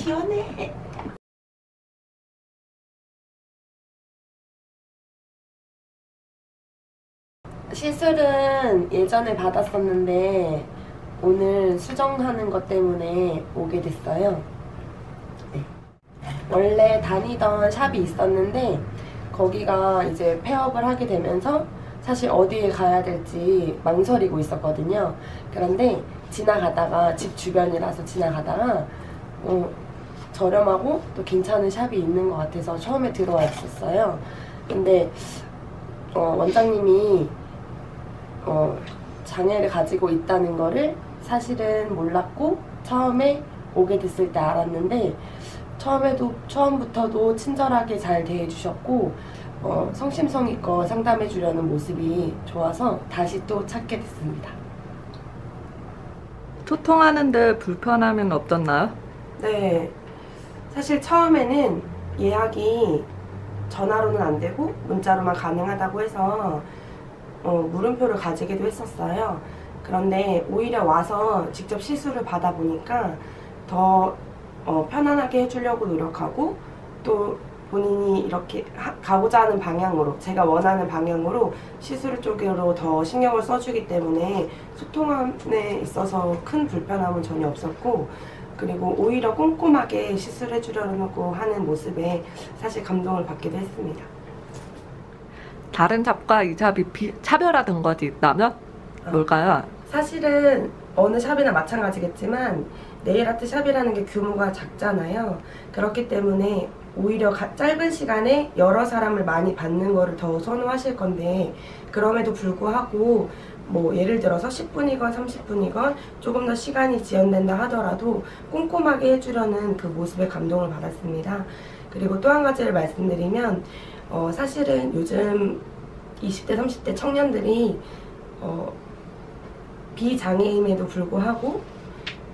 시원해. 시술은 예전에 받았었는데 오늘 수정하는 것 때문에 오게 됐어요. 네. 원래 다니던 샵이 있었는데 거기가 이제 폐업을 하게 되면서 사실 어디에 가야 될지 망설이고 있었거든요. 그런데 지나가다가, 집 주변이라서 지나가다가 저렴하고 또 괜찮은 샵이 있는 것 같아서 처음에 들어와 있었어요. 근데 원장님이 장애를 가지고 있다는 거를 사실은 몰랐고 처음에 오게 됐을 때 알았는데, 처음부터도 친절하게 잘 대해주셨고 성심성의껏 상담해 주려는 모습이 좋아서 다시 또 찾게 됐습니다. 소통하는데 불편함은 없었나요? 네, 사실 처음에는 예약이 전화로는 안 되고 문자로만 가능하다고 해서 물음표를 가지기도 했었어요. 그런데 오히려 와서 직접 시술을 받아보니까 더 편안하게 해주려고 노력하고, 또 본인이 이렇게 가고자 하는 방향으로, 제가 원하는 방향으로 시술 쪽으로 더 신경을 써주기 때문에 소통함에 있어서 큰 불편함은 전혀 없었고, 그리고 오히려 꼼꼼하게 시술해 주려고 하는 모습에 사실 감동을 받기도 했습니다. 다른 샵과 이 샵이 차별화된 것이 있다면 뭘까요? 사실은 어느 샵이나 마찬가지겠지만 네일아트 샵이라는 게 규모가 작잖아요. 그렇기 때문에 오히려 짧은 시간에 여러 사람을 많이 받는 거를 더 선호하실 건데, 그럼에도 불구하고 뭐 예를 들어서 10분이건 30분이건 조금 더 시간이 지연된다 하더라도 꼼꼼하게 해주려는 그 모습에 감동을 받았습니다. 그리고 또 한 가지를 말씀드리면 사실은 요즘 20대 30대 청년들이 비장애임에도 불구하고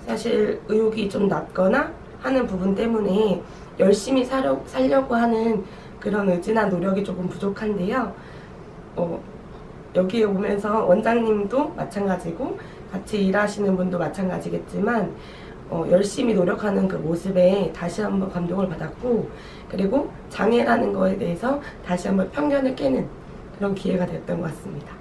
사실 의욕이 좀 낮거나 하는 부분 때문에 열심히 살려고 하는 그런 의지나 노력이 조금 부족한데요. 여기에 오면서 원장님도 마찬가지고 같이 일하시는 분도 마찬가지겠지만 열심히 노력하는 그 모습에 다시 한번 감동을 받았고, 그리고 장애라는 거에 대해서 다시 한번 편견을 깨는 그런 기회가 됐던 것 같습니다.